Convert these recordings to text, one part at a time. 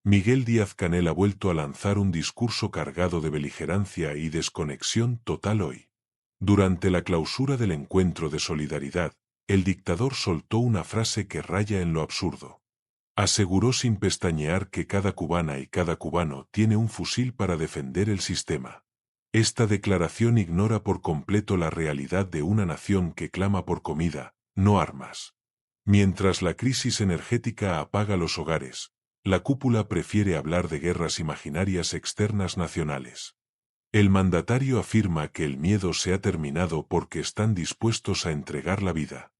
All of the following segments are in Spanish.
Miguel Díaz-Canel ha vuelto a lanzar un discurso cargado de beligerancia y desconexión total hoy. Durante la clausura del encuentro de solidaridad, el dictador soltó una frase que raya en lo absurdo. Aseguró sin pestañear que cada cubana y cada cubano tiene un fusil para defender el sistema. Esta declaración ignora por completo la realidad de una nación que clama por comida, no armas. Mientras la crisis energética apaga los hogares, la cúpula prefiere hablar de guerras imaginarias externas nacionales. El mandatario afirma que el miedo se ha terminado porque están dispuestos a entregar la vida.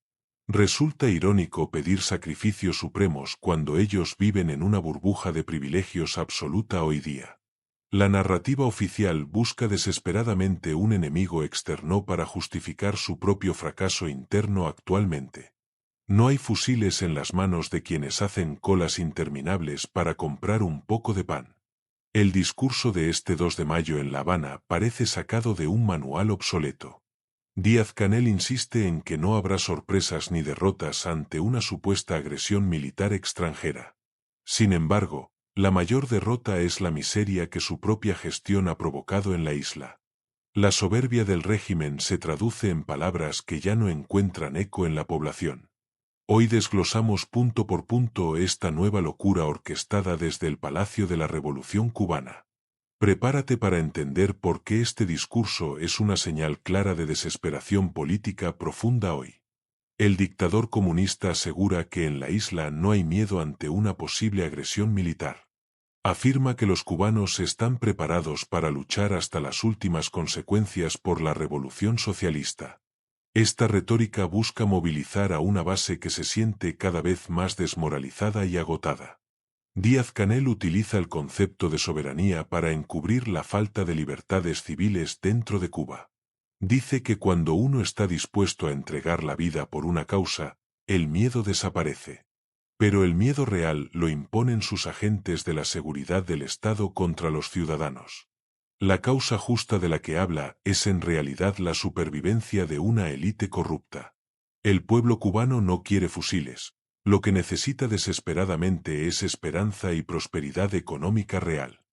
Resulta irónico pedir sacrificios supremos cuando ellos viven en una burbuja de privilegios absoluta hoy día. La narrativa oficial busca desesperadamente un enemigo externo para justificar su propio fracaso interno actualmente. No hay fusiles en las manos de quienes hacen colas interminables para comprar un poco de pan. El discurso de este 2 de mayo en La Habana parece sacado de un manual obsoleto. Díaz-Canel insiste en que no habrá sorpresas ni derrotas ante una supuesta agresión militar extranjera. Sin embargo, la mayor derrota es la miseria que su propia gestión ha provocado en la isla. La soberbia del régimen se traduce en palabras que ya no encuentran eco en la población. Hoy desglosamos punto por punto esta nueva locura orquestada desde el Palacio de la Revolución Cubana. Prepárate para entender por qué este discurso es una señal clara de desesperación política profunda hoy. El dictador comunista asegura que en la isla no hay miedo ante una posible agresión militar. Afirma que los cubanos están preparados para luchar hasta las últimas consecuencias por la revolución socialista. Esta retórica busca movilizar a una base que se siente cada vez más desmoralizada y agotada. Díaz-Canel utiliza el concepto de soberanía para encubrir la falta de libertades civiles dentro de Cuba. Dice que cuando uno está dispuesto a entregar la vida por una causa, el miedo desaparece. Pero el miedo real lo imponen sus agentes de la seguridad del Estado contra los ciudadanos. La causa justa de la que habla es en realidad la supervivencia de una élite corrupta. El pueblo cubano no quiere fusiles, lo que necesita desesperadamente es esperanza y prosperidad económica real.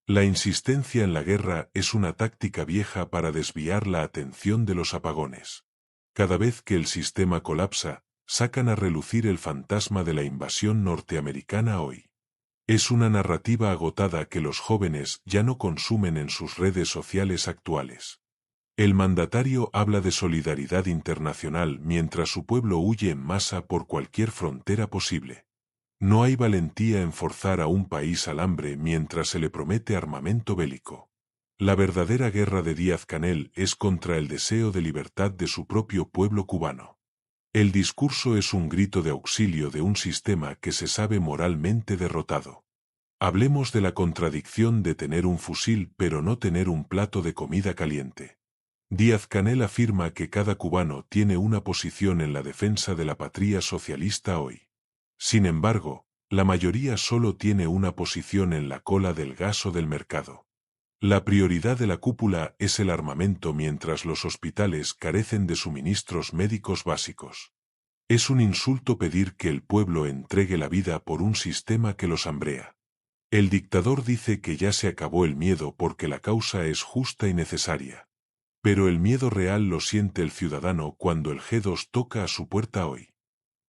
La insistencia en la guerra es una táctica vieja para desviar la atención de los apagones. Cada vez que el sistema colapsa, sacan a relucir el fantasma de la invasión norteamericana hoy. Es una narrativa agotada que los jóvenes ya no consumen en sus redes sociales actuales. El mandatario habla de solidaridad internacional mientras su pueblo huye en masa por cualquier frontera posible. No hay valentía en forzar a un país al hambre mientras se le promete armamento bélico. La verdadera guerra de Díaz-Canel es contra el deseo de libertad de su propio pueblo cubano. El discurso es un grito de auxilio de un sistema que se sabe moralmente derrotado. Hablemos de la contradicción de tener un fusil pero no tener un plato de comida caliente. Díaz-Canel afirma que cada cubano tiene una posición en la defensa de la patria socialista hoy. Sin embargo, la mayoría solo tiene una posición en la cola del gas o del mercado. La prioridad de la cúpula es el armamento mientras los hospitales carecen de suministros médicos básicos. Es un insulto pedir que el pueblo entregue la vida por un sistema que los hambrea. El dictador dice que ya se acabó el miedo porque la causa es justa y necesaria. Pero el miedo real lo siente el ciudadano cuando el G2 toca a su puerta hoy.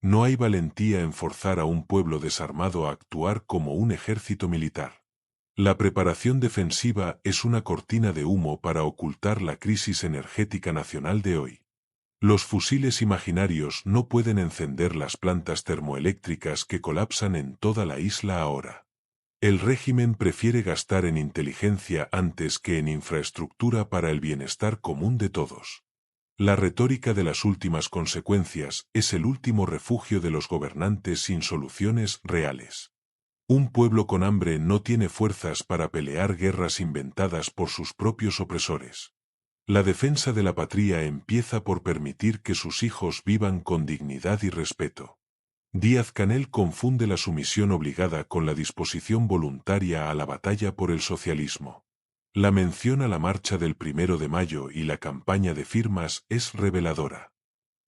No hay valentía en forzar a un pueblo desarmado a actuar como un ejército militar. La preparación defensiva es una cortina de humo para ocultar la crisis energética nacional de hoy. Los fusiles imaginarios no pueden encender las plantas termoeléctricas que colapsan en toda la isla ahora. El régimen prefiere gastar en inteligencia antes que en infraestructura para el bienestar común de todos. La retórica de las últimas consecuencias es el último refugio de los gobernantes sin soluciones reales. Un pueblo con hambre no tiene fuerzas para pelear guerras inventadas por sus propios opresores. La defensa de la patria empieza por permitir que sus hijos vivan con dignidad y respeto. Díaz-Canel confunde la sumisión obligada con la disposición voluntaria a la batalla por el socialismo. La mención a la marcha del 1 de mayo y la campaña de firmas es reveladora.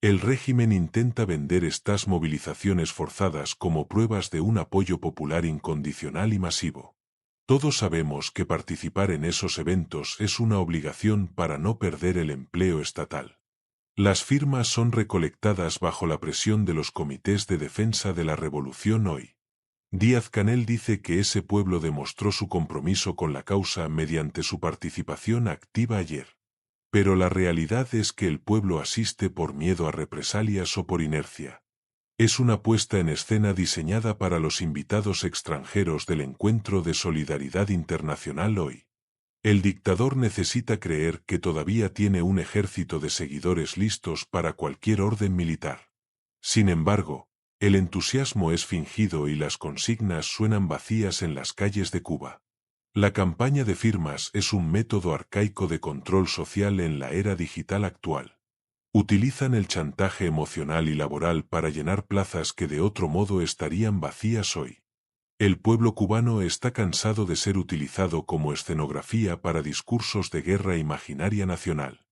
El régimen intenta vender estas movilizaciones forzadas como pruebas de un apoyo popular incondicional y masivo. Todos sabemos que participar en esos eventos es una obligación para no perder el empleo estatal. Las firmas son recolectadas bajo la presión de los comités de defensa de la revolución hoy. Díaz-Canel dice que ese pueblo demostró su compromiso con la causa mediante su participación activa ayer. Pero la realidad es que el pueblo asiste por miedo a represalias o por inercia. Es una puesta en escena diseñada para los invitados extranjeros del Encuentro de Solidaridad Internacional hoy. El dictador necesita creer que todavía tiene un ejército de seguidores listos para cualquier orden militar. Sin embargo, el entusiasmo es fingido y las consignas suenan vacías en las calles de Cuba. La campaña de firmas es un método arcaico de control social en la era digital actual. Utilizan el chantaje emocional y laboral para llenar plazas que de otro modo estarían vacías hoy. El pueblo cubano está cansado de ser utilizado como escenografía para discursos de guerra imaginaria nacional.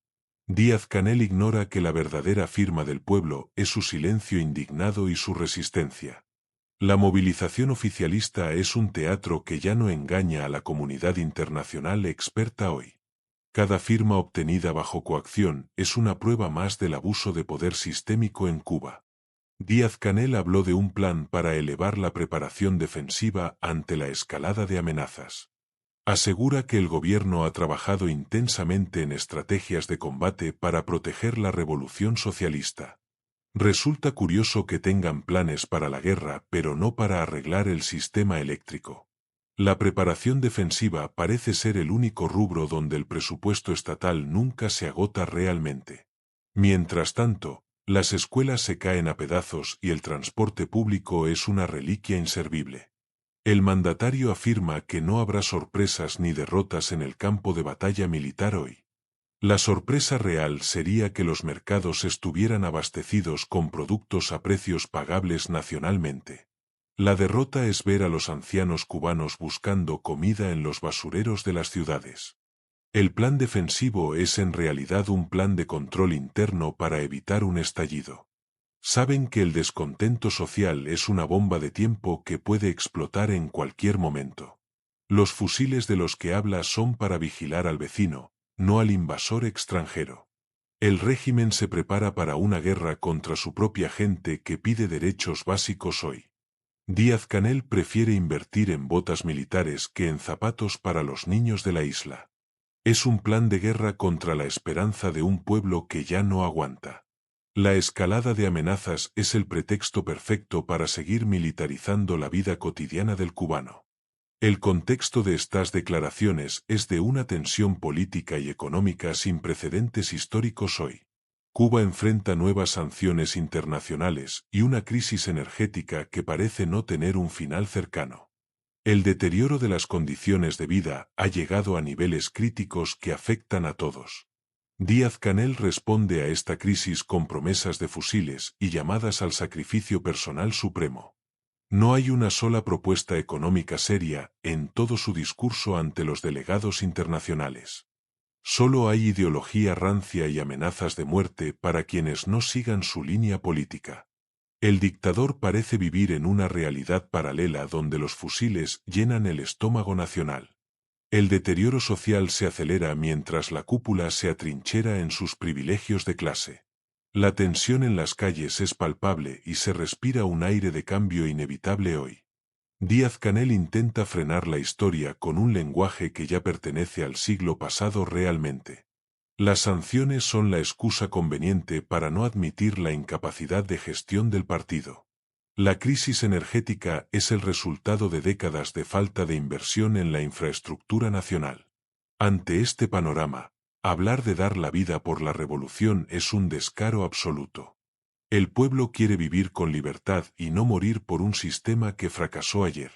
Díaz-Canel ignora que la verdadera firma del pueblo es su silencio indignado y su resistencia. La movilización oficialista es un teatro que ya no engaña a la comunidad internacional experta hoy. Cada firma obtenida bajo coacción es una prueba más del abuso de poder sistémico en Cuba. Díaz-Canel habló de un plan para elevar la preparación defensiva ante la escalada de amenazas. Asegura que el gobierno ha trabajado intensamente en estrategias de combate para proteger la revolución socialista. Resulta curioso que tengan planes para la guerra, pero no para arreglar el sistema eléctrico. La preparación defensiva parece ser el único rubro donde el presupuesto estatal nunca se agota realmente. Mientras tanto, las escuelas se caen a pedazos y el transporte público es una reliquia inservible. El mandatario afirma que no habrá sorpresas ni derrotas en el campo de batalla militar hoy. La sorpresa real sería que los mercados estuvieran abastecidos con productos a precios pagables nacionalmente. La derrota es ver a los ancianos cubanos buscando comida en los basureros de las ciudades. El plan defensivo es en realidad un plan de control interno para evitar un estallido. Saben que el descontento social es una bomba de tiempo que puede explotar en cualquier momento. Los fusiles de los que habla son para vigilar al vecino, no al invasor extranjero. El régimen se prepara para una guerra contra su propia gente que pide derechos básicos hoy. Díaz-Canel prefiere invertir en botas militares que en zapatos para los niños de la isla. Es un plan de guerra contra la esperanza de un pueblo que ya no aguanta. La escalada de amenazas es el pretexto perfecto para seguir militarizando la vida cotidiana del cubano. El contexto de estas declaraciones es de una tensión política y económica sin precedentes históricos hoy. Cuba enfrenta nuevas sanciones internacionales y una crisis energética que parece no tener un final cercano. El deterioro de las condiciones de vida ha llegado a niveles críticos que afectan a todos. Díaz-Canel responde a esta crisis con promesas de fusiles y llamadas al sacrificio personal supremo. No hay una sola propuesta económica seria en todo su discurso ante los delegados internacionales. Solo hay ideología rancia y amenazas de muerte para quienes no sigan su línea política. El dictador parece vivir en una realidad paralela donde los fusiles llenan el estómago nacional. El deterioro social se acelera mientras la cúpula se atrinchera en sus privilegios de clase. La tensión en las calles es palpable y se respira un aire de cambio inevitable hoy. Díaz-Canel intenta frenar la historia con un lenguaje que ya pertenece al siglo pasado realmente. Las sanciones son la excusa conveniente para no admitir la incapacidad de gestión del partido. La crisis energética es el resultado de décadas de falta de inversión en la infraestructura nacional. Ante este panorama, hablar de dar la vida por la revolución es un descaro absoluto. El pueblo quiere vivir con libertad y no morir por un sistema que fracasó ayer.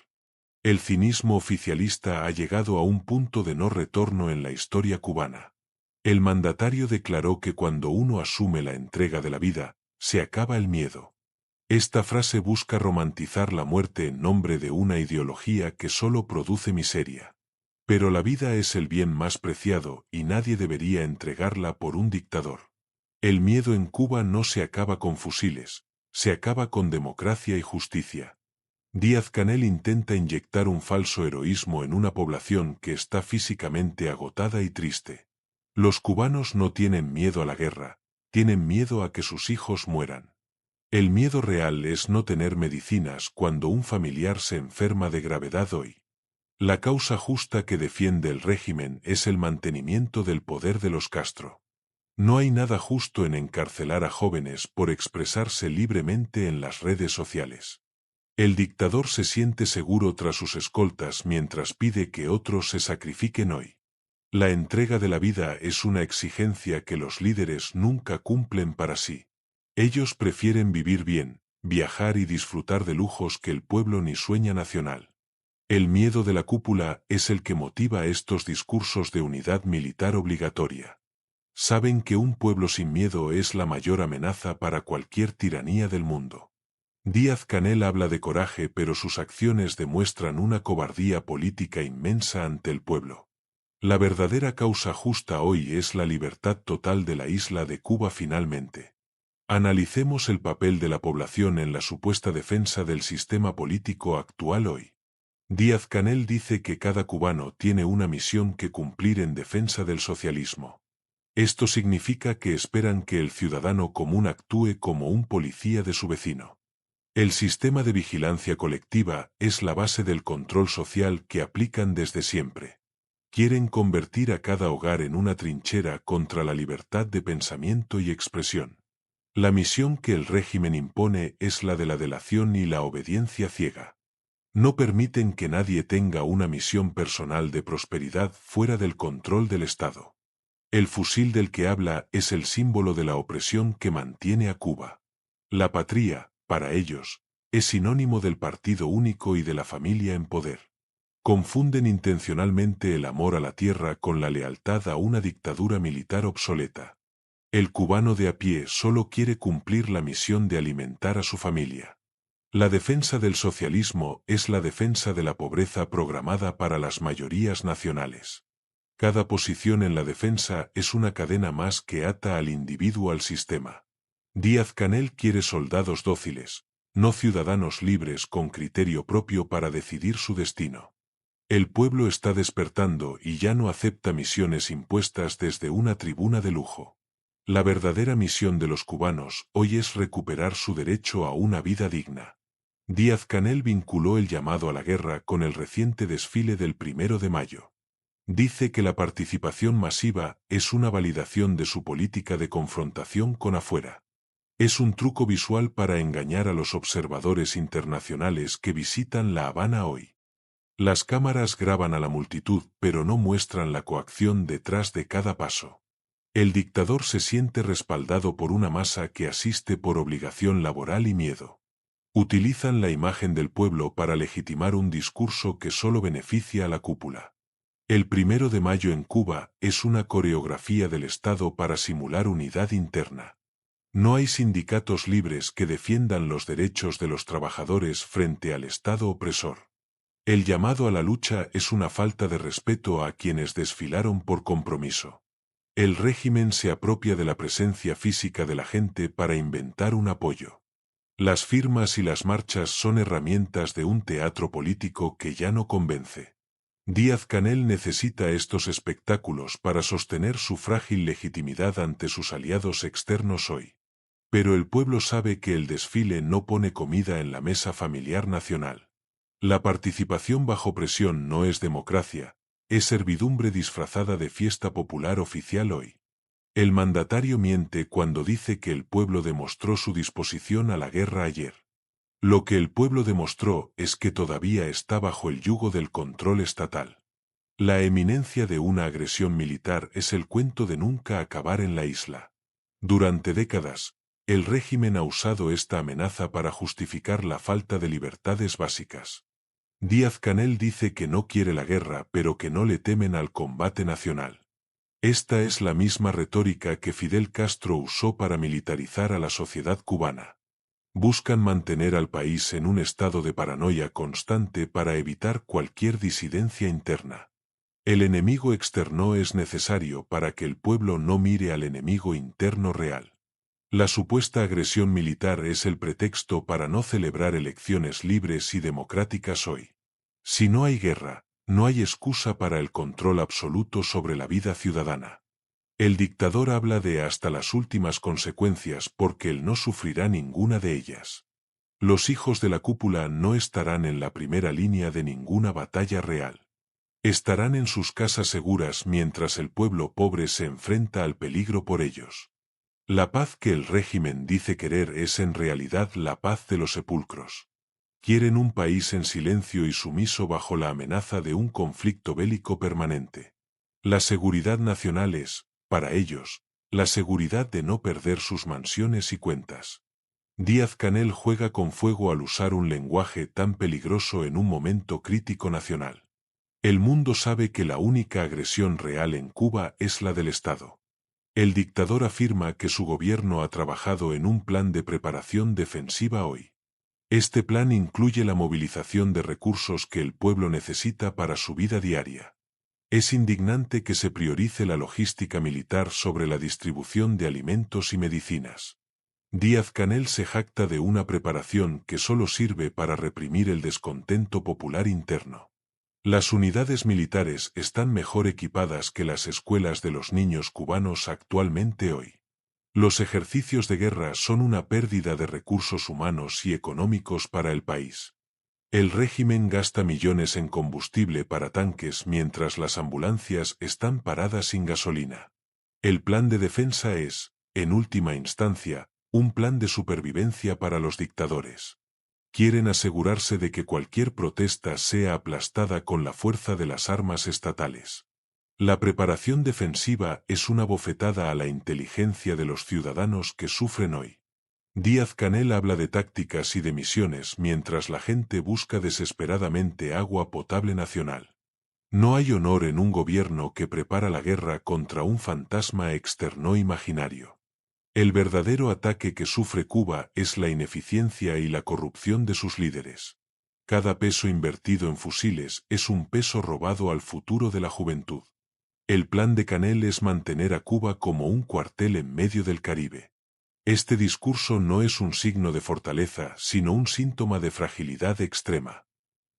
El cinismo oficialista ha llegado a un punto de no retorno en la historia cubana. El mandatario declaró que cuando uno asume la entrega de la vida, se acaba el miedo. Esta frase busca romantizar la muerte en nombre de una ideología que solo produce miseria. Pero la vida es el bien más preciado y nadie debería entregarla por un dictador. El miedo en Cuba no se acaba con fusiles, se acaba con democracia y justicia. Díaz-Canel intenta inyectar un falso heroísmo en una población que está físicamente agotada y triste. Los cubanos no tienen miedo a la guerra, tienen miedo a que sus hijos mueran. El miedo real es no tener medicinas cuando un familiar se enferma de gravedad hoy. La causa justa que defiende el régimen es el mantenimiento del poder de los Castro. No hay nada justo en encarcelar a jóvenes por expresarse libremente en las redes sociales. El dictador se siente seguro tras sus escoltas mientras pide que otros se sacrifiquen hoy. La entrega de la vida es una exigencia que los líderes nunca cumplen para sí. Ellos prefieren vivir bien, viajar y disfrutar de lujos que el pueblo ni sueña nacional. El miedo de la cúpula es el que motiva estos discursos de unidad militar obligatoria. Saben que un pueblo sin miedo es la mayor amenaza para cualquier tiranía del mundo. Díaz-Canel habla de coraje, pero sus acciones demuestran una cobardía política inmensa ante el pueblo. La verdadera causa justa hoy es la libertad total de la isla de Cuba finalmente. Analicemos el papel de la población en la supuesta defensa del sistema político actual hoy. Díaz-Canel dice que cada cubano tiene una misión que cumplir en defensa del socialismo. Esto significa que esperan que el ciudadano común actúe como un policía de su vecino. El sistema de vigilancia colectiva es la base del control social que aplican desde siempre. Quieren convertir a cada hogar en una trinchera contra la libertad de pensamiento y expresión. La misión que el régimen impone es la de la delación y la obediencia ciega. No permiten que nadie tenga una misión personal de prosperidad fuera del control del Estado. El fusil del que habla es el símbolo de la opresión que mantiene a Cuba. La patria, para ellos, es sinónimo del partido único y de la familia en poder. Confunden intencionalmente el amor a la tierra con la lealtad a una dictadura militar obsoleta. El cubano de a pie solo quiere cumplir la misión de alimentar a su familia. La defensa del socialismo es la defensa de la pobreza programada para las mayorías nacionales. Cada posición en la defensa es una cadena más que ata al individuo al sistema. Díaz-Canel quiere soldados dóciles, no ciudadanos libres con criterio propio para decidir su destino. El pueblo está despertando y ya no acepta misiones impuestas desde una tribuna de lujo. La verdadera misión de los cubanos hoy es recuperar su derecho a una vida digna. Díaz-Canel vinculó el llamado a la guerra con el reciente desfile del 1 de mayo. Dice que la participación masiva es una validación de su política de confrontación con afuera. Es un truco visual para engañar a los observadores internacionales que visitan La Habana hoy. Las cámaras graban a la multitud, pero no muestran la coacción detrás de cada paso. El dictador se siente respaldado por una masa que asiste por obligación laboral y miedo. Utilizan la imagen del pueblo para legitimar un discurso que solo beneficia a la cúpula. El 1 de mayo en Cuba es una coreografía del Estado para simular unidad interna. No hay sindicatos libres que defiendan los derechos de los trabajadores frente al Estado opresor. El llamado a la lucha es una falta de respeto a quienes desfilaron por compromiso. El régimen se apropia de la presencia física de la gente para inventar un apoyo. Las firmas y las marchas son herramientas de un teatro político que ya no convence. Díaz-Canel necesita estos espectáculos para sostener su frágil legitimidad ante sus aliados externos hoy. Pero el pueblo sabe que el desfile no pone comida en la mesa familiar nacional. La participación bajo presión no es democracia, es servidumbre disfrazada de fiesta popular oficial hoy. El mandatario miente cuando dice que el pueblo demostró su disposición a la guerra ayer. Lo que el pueblo demostró es que todavía está bajo el yugo del control estatal. La eminencia de una agresión militar es el cuento de nunca acabar en la isla. Durante décadas, el régimen ha usado esta amenaza para justificar la falta de libertades básicas. Díaz-Canel dice que no quiere la guerra, pero que no le temen al combate nacional. Esta es la misma retórica que Fidel Castro usó para militarizar a la sociedad cubana. Buscan mantener al país en un estado de paranoia constante para evitar cualquier disidencia interna. El enemigo externo es necesario para que el pueblo no mire al enemigo interno real. La supuesta agresión militar es el pretexto para no celebrar elecciones libres y democráticas hoy. Si no hay guerra, no hay excusa para el control absoluto sobre la vida ciudadana. El dictador habla de hasta las últimas consecuencias porque él no sufrirá ninguna de ellas. Los hijos de la cúpula no estarán en la primera línea de ninguna batalla real. Estarán en sus casas seguras mientras el pueblo pobre se enfrenta al peligro por ellos. La paz que el régimen dice querer es en realidad la paz de los sepulcros. Quieren un país en silencio y sumiso bajo la amenaza de un conflicto bélico permanente. La seguridad nacional es, para ellos, la seguridad de no perder sus mansiones y cuentas. Díaz-Canel juega con fuego al usar un lenguaje tan peligroso en un momento crítico nacional. El mundo sabe que la única agresión real en Cuba es la del Estado. El dictador afirma que su gobierno ha trabajado en un plan de preparación defensiva hoy. Este plan incluye la movilización de recursos que el pueblo necesita para su vida diaria. Es indignante que se priorice la logística militar sobre la distribución de alimentos y medicinas. Díaz-Canel se jacta de una preparación que solo sirve para reprimir el descontento popular interno. Las unidades militares están mejor equipadas que las escuelas de los niños cubanos actualmente hoy. Los ejercicios de guerra son una pérdida de recursos humanos y económicos para el país. El régimen gasta millones en combustible para tanques mientras las ambulancias están paradas sin gasolina. El plan de defensa es, en última instancia, un plan de supervivencia para los dictadores. Quieren asegurarse de que cualquier protesta sea aplastada con la fuerza de las armas estatales. La preparación defensiva es una bofetada a la inteligencia de los ciudadanos que sufren hoy. Díaz-Canel habla de tácticas y de misiones mientras la gente busca desesperadamente agua potable nacional. No hay honor en un gobierno que prepara la guerra contra un fantasma externo imaginario. El verdadero ataque que sufre Cuba es la ineficiencia y la corrupción de sus líderes. Cada peso invertido en fusiles es un peso robado al futuro de la juventud. El plan de Canel es mantener a Cuba como un cuartel en medio del Caribe. Este discurso no es un signo de fortaleza, sino un síntoma de fragilidad extrema.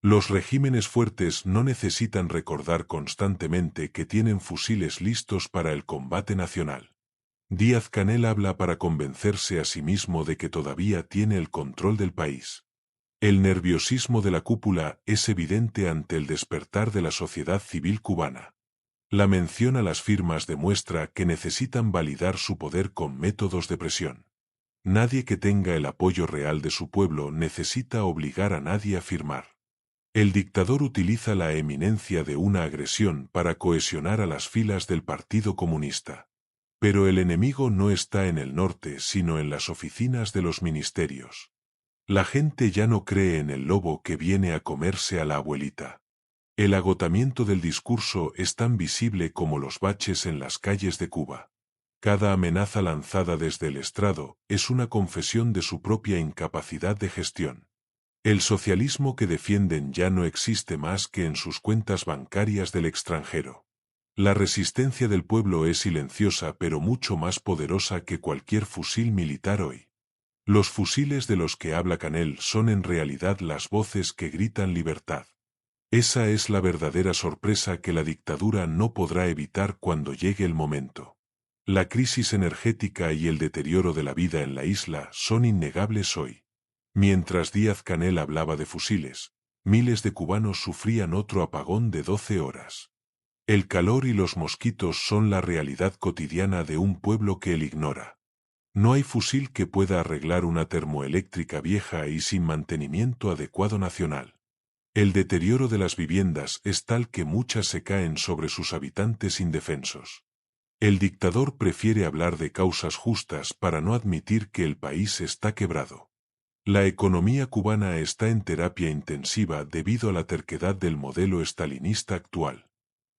Los regímenes fuertes no necesitan recordar constantemente que tienen fusiles listos para el combate nacional. Díaz-Canel habla para convencerse a sí mismo de que todavía tiene el control del país. El nerviosismo de la cúpula es evidente ante el despertar de la sociedad civil cubana. La mención a las firmas demuestra que necesitan validar su poder con métodos de presión. Nadie que tenga el apoyo real de su pueblo necesita obligar a nadie a firmar. El dictador utiliza la eminencia de una agresión para cohesionar a las filas del Partido Comunista. Pero el enemigo no está en el norte sino en las oficinas de los ministerios. La gente ya no cree en el lobo que viene a comerse a la abuelita. El agotamiento del discurso es tan visible como los baches en las calles de Cuba. Cada amenaza lanzada desde el estrado es una confesión de su propia incapacidad de gestión. El socialismo que defienden ya no existe más que en sus cuentas bancarias del extranjero. La resistencia del pueblo es silenciosa pero mucho más poderosa que cualquier fusil militar hoy. Los fusiles de los que habla Canel son en realidad las voces que gritan libertad. Esa es la verdadera sorpresa que la dictadura no podrá evitar cuando llegue el momento. La crisis energética y el deterioro de la vida en la isla son innegables hoy. Mientras Díaz-Canel hablaba de fusiles, miles de cubanos sufrían otro apagón de 12 horas. El calor y los mosquitos son la realidad cotidiana de un pueblo que él ignora. No hay fusil que pueda arreglar una termoeléctrica vieja y sin mantenimiento adecuado nacional. El deterioro de las viviendas es tal que muchas se caen sobre sus habitantes indefensos. El dictador prefiere hablar de causas justas para no admitir que el país está quebrado. La economía cubana está en terapia intensiva debido a la terquedad del modelo estalinista actual.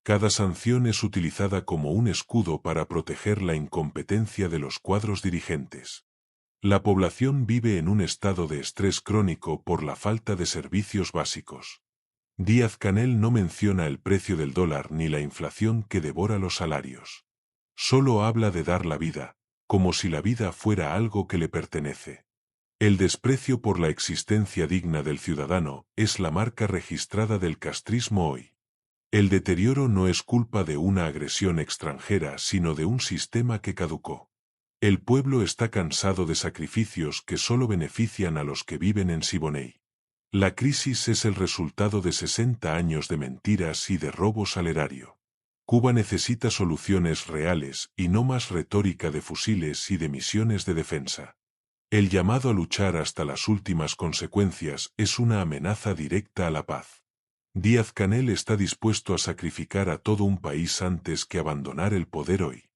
Cada sanción es utilizada como un escudo para proteger la incompetencia de los cuadros dirigentes. La población vive en un estado de estrés crónico por la falta de servicios básicos. Díaz-Canel no menciona el precio del dólar ni la inflación que devora los salarios. Solo habla de dar la vida, como si la vida fuera algo que le pertenece. El desprecio por la existencia digna del ciudadano es la marca registrada del castrismo hoy. El deterioro no es culpa de una agresión extranjera, sino de un sistema que caducó. El pueblo está cansado de sacrificios que solo benefician a los que viven en Siboney. La crisis es el resultado de 60 años de mentiras y de robo salerario. Cuba necesita soluciones reales y no más retórica de fusiles y de misiones de defensa. El llamado a luchar hasta las últimas consecuencias es una amenaza directa a la paz. Díaz-Canel está dispuesto a sacrificar a todo un país antes que abandonar el poder hoy.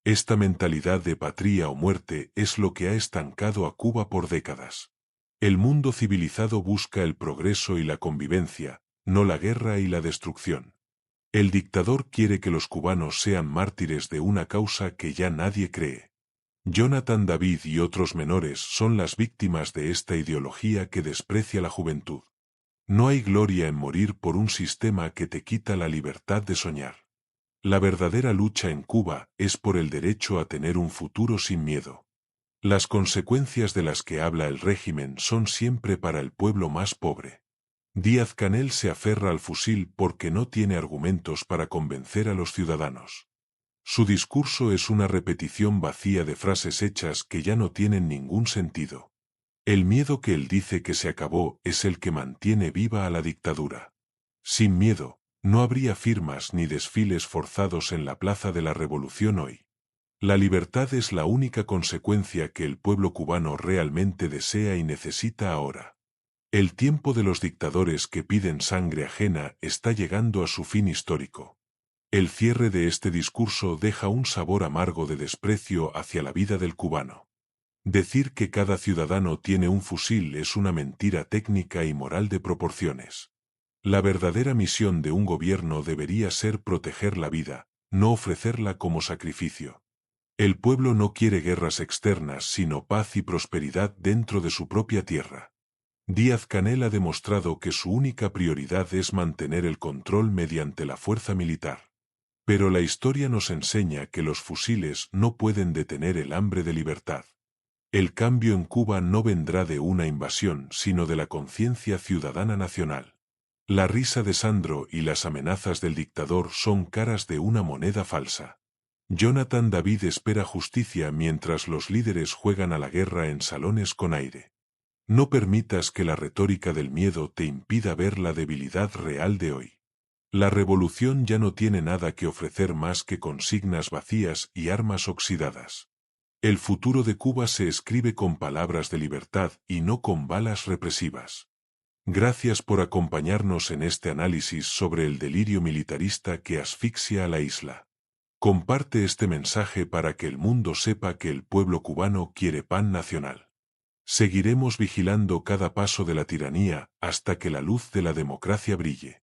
Esta mentalidad de patria o muerte es lo que ha estancado a Cuba por décadas. El mundo civilizado busca el progreso y la convivencia, no la guerra y la destrucción. El dictador quiere que los cubanos sean mártires de una causa que ya nadie cree. Jonathan David y otros menores son las víctimas de esta ideología que desprecia la juventud. No hay gloria en morir por un sistema que te quita la libertad de soñar. La verdadera lucha en Cuba es por el derecho a tener un futuro sin miedo. Las consecuencias de las que habla el régimen son siempre para el pueblo más pobre. Díaz-Canel se aferra al fusil porque no tiene argumentos para convencer a los ciudadanos. Su discurso es una repetición vacía de frases hechas que ya no tienen ningún sentido. El miedo que él dice que se acabó es el que mantiene viva a la dictadura. Sin miedo, no habría firmas ni desfiles forzados en la Plaza de la Revolución hoy. La libertad es la única consecuencia que el pueblo cubano realmente desea y necesita ahora. El tiempo de los dictadores que piden sangre ajena está llegando a su fin histórico. El cierre de este discurso deja un sabor amargo de desprecio hacia la vida del cubano. Decir que cada ciudadano tiene un fusil es una mentira técnica y moral de proporciones. La verdadera misión de un gobierno debería ser proteger la vida, no ofrecerla como sacrificio. El pueblo no quiere guerras externas sino paz y prosperidad dentro de su propia tierra. Díaz-Canel ha demostrado que su única prioridad es mantener el control mediante la fuerza militar. Pero la historia nos enseña que los fusiles no pueden detener el hambre de libertad. El cambio en Cuba no vendrá de una invasión sino de la conciencia ciudadana nacional. La risa de Sandro y las amenazas del dictador son caras de una moneda falsa. Jonathan David espera justicia mientras los líderes juegan a la guerra en salones con aire. No permitas que la retórica del miedo te impida ver la debilidad real de hoy. La revolución ya no tiene nada que ofrecer más que consignas vacías y armas oxidadas. El futuro de Cuba se escribe con palabras de libertad y no con balas represivas. Gracias por acompañarnos en este análisis sobre el delirio militarista que asfixia a la isla. Comparte este mensaje para que el mundo sepa que el pueblo cubano quiere paz nacional. Seguiremos vigilando cada paso de la tiranía hasta que la luz de la democracia brille.